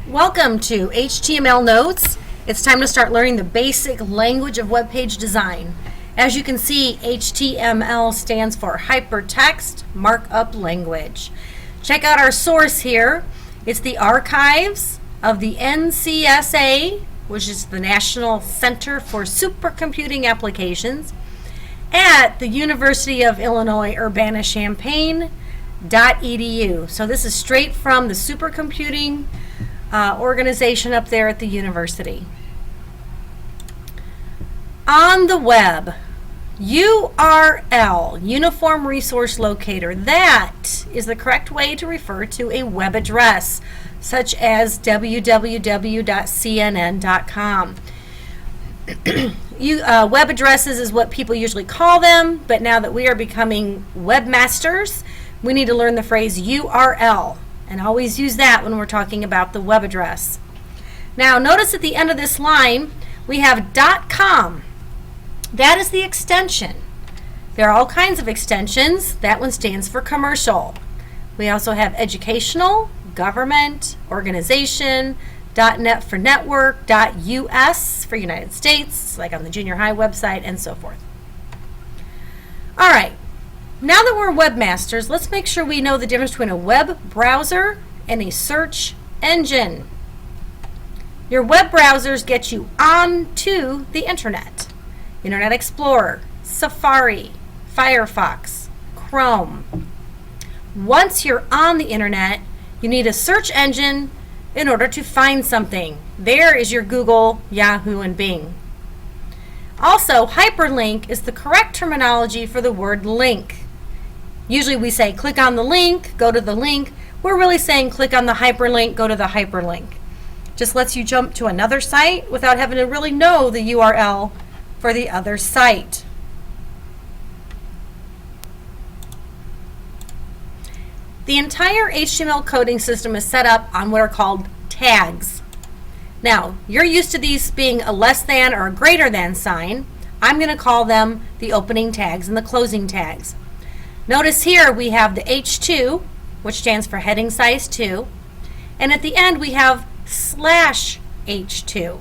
Welcome to HTML Notes. It's time to start learning the basic language of web page design. As you can see, HTML stands for Hypertext Markup Language. Check out our source here. It's the archives of the NCSA, which is the National Center for Supercomputing Applications, at the University of Illinois Urbana-Champaign.edu. So this is straight from the supercomputing organization up there at the university. On the web, URL, Uniform Resource Locator, that is the correct way to refer to a web address, such as www.cnn.com. Web addresses is what people usually call them, but now that we are becoming webmasters, we need to learn the phrase URL, and always use that when we're talking about the web address. Now notice at the end of this line we have .com. That is the extension. There are all kinds of extensions. That one stands for commercial. We also have educational, government, organization, .net for network, .us for United States, like on the junior high website, and so forth. All right, now that we're webmasters, let's make sure we know the difference between a web browser and a search engine. Your web browsers get you onto the internet. Internet Explorer, Safari, Firefox, Chrome. Once you're on the internet, you need a search engine in order to find something. There is your Google, Yahoo, and Bing. Also, hyperlink is the correct terminology for the word link. Usually we say click on the link, go to the link. We're really saying click on the hyperlink, go to the hyperlink. Just lets you jump to another site without having to really know the URL for the other site. The entire HTML coding system is set up on what are called tags. Now, you're used to these being a less than or a greater than sign. I'm going to call them the opening tags and the closing tags. Notice here we have the H2, which stands for heading size 2, and at the end we have /H2.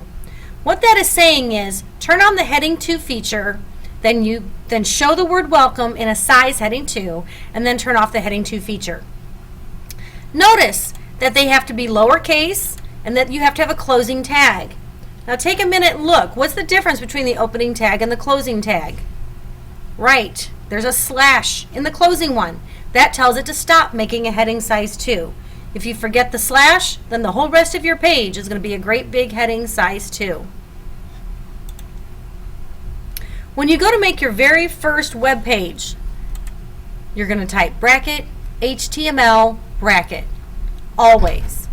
What that is saying is turn on the heading 2 feature, then show the word welcome in a size heading 2, and then turn off the heading 2 feature. Notice that they have to be lowercase and that you have to have a closing tag. Now take a minute and look. What's the difference between the opening tag and the closing tag? Right, there's a slash in the closing one. That tells it to stop making a heading size 2. If you forget the slash, then the whole rest of your page is going to be a great big heading size 2. When you go to make your very first web page, you're going to type bracket, HTML, bracket, always.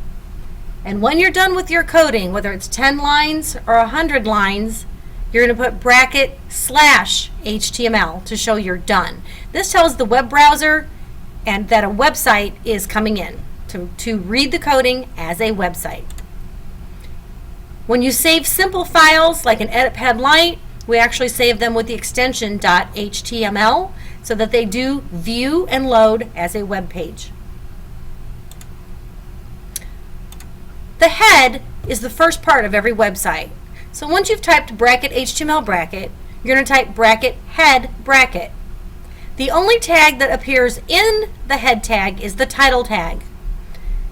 And when you're done with your coding, whether it's 10 lines or 100 lines, you're going to put bracket /HTML to show you're done. This tells the web browser and that a website is coming in to read the coding as a website. When you save simple files like an EditPad Lite, we actually save them with the extension .html so that they do view and load as a web page. The head is the first part of every website. So once you've typed bracket HTML bracket, you're going to type bracket head bracket. The only tag that appears in the head tag is the title tag.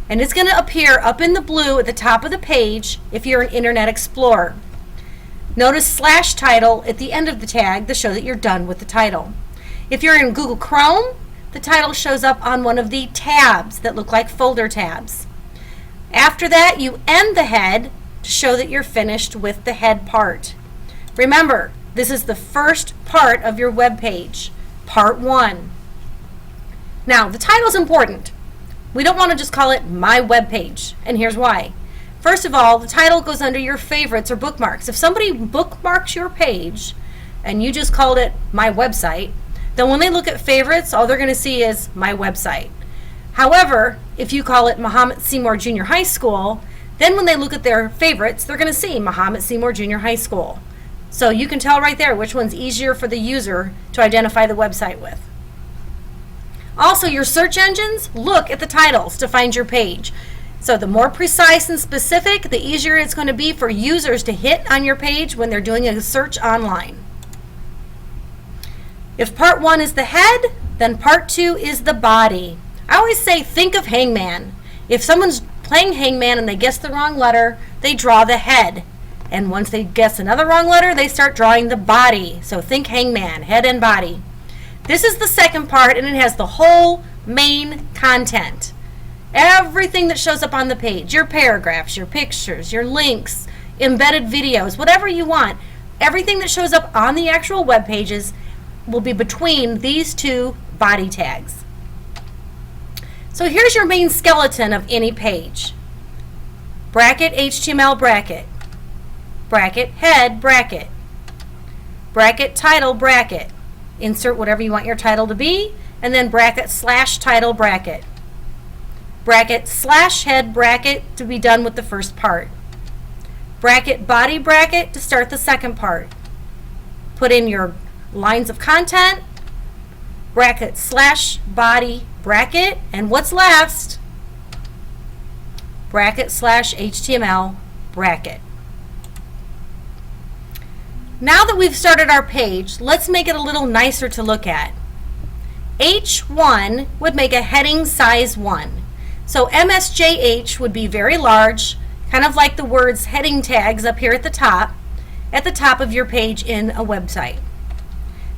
And it's going to appear up in the blue at the top of the page if you're in Internet Explorer. Notice /title at the end of the tag to show that you're done with the title. If you're in Google Chrome, the title shows up on one of the tabs that look like folder tabs. After that, you end the head to show that you're finished with the head part. Remember, this is the first part of your web page, part 1. Now, the title is important. We don't want to just call it my web page, and here's why. First of all, the title goes under your favorites or bookmarks. If somebody bookmarks your page and you just called it my website, then when they look at favorites, all they're going to see is my website. However, if you call it Mahomet Seymour Junior High School, then when they look at their favorites, they're going to see Mahomet Seymour Junior High School. So you can tell right there which one's easier for the user to identify the website with. Also, your search engines look at the titles to find your page. So the more precise and specific, the easier it's going to be for users to hit on your page when they're doing a search online. If part 1 is the head, then part 2 is the body. I always say think of hangman. If someone's playing hangman and they guess the wrong letter, they draw the head. And once they guess another wrong letter, they start drawing the body. So think hangman, head and body. This is the second part, and it has the whole main content. Everything that shows up on the page, your paragraphs, your pictures, your links, embedded videos, whatever you want, everything that shows up on the actual web pages will be between these two body tags. So here's your main skeleton of any page. Bracket, HTML bracket. Bracket, head, bracket. Bracket, title, bracket. Insert whatever you want your title to be, and then bracket / title bracket. Bracket / head bracket to be done with the first part. Bracket body bracket to start the second part. Put in your lines of content, bracket / body bracket, and what's last? Bracket / HTML bracket. Now that we've started our page, let's make it a little nicer to look at. H1 would make a heading size 1. So MSJH would be very large, kind of like the words heading tags up here at the top of your page in a website.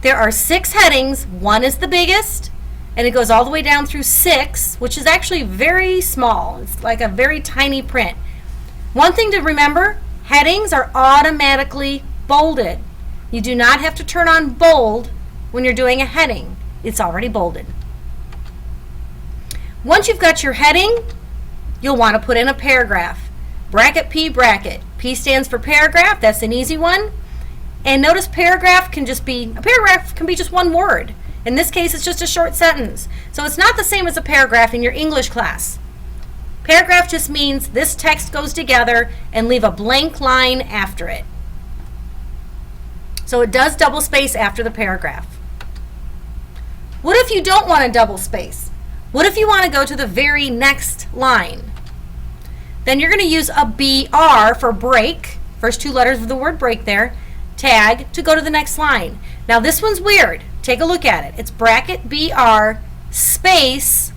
There are 6 headings. 1 is the biggest, and it goes all the way down through 6, which is actually very small. It's like a very tiny print. One thing to remember, headings are automatically bolded. You do not have to turn on bold when you're doing a heading. It's already bolded. Once you've got your heading, you'll want to put in a paragraph. Bracket P bracket. P stands for paragraph. That's an easy one. And notice a paragraph can be just one word. In this case, it's just a short sentence. So it's not the same as a paragraph in your English class. Paragraph just means this text goes together and leave a blank line after it. So it does double space after the paragraph. What if you don't want a double space? What if you want to go to the very next line? Then you're going to use a BR for break, first 2 letters of the word break there, tag to go to the next line. Now this one's weird. Take a look at it. It's bracket BR space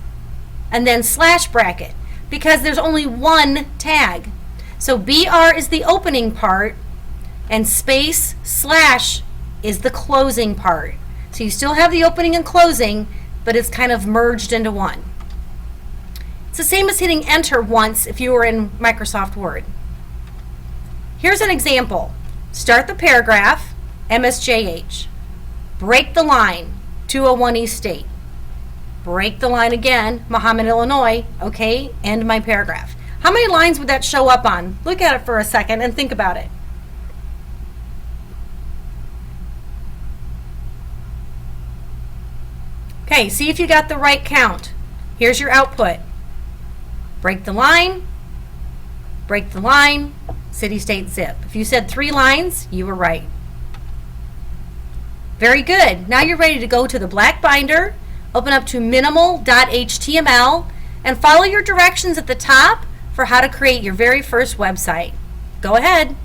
and then / bracket because there's only one tag. So BR is the opening part and space / is the closing part. So you still have the opening and closing, but it's kind of merged into one. It's the same as hitting enter once if you were in Microsoft Word. Here's an example. Start the paragraph, MSJH. Break the line, 201 East State. Break the line again, Muhammad, Illinois. Okay, end my paragraph. How many lines would that show up on? Look at it for a second and think about it. Okay, see if you got the right count. Here's your output. Break the line, city, state, zip. If you said 3 lines, you were right. Very good. Now you're ready to go to the black binder, open up to minimal.html, and follow your directions at the top for how to create your very first website. Go ahead.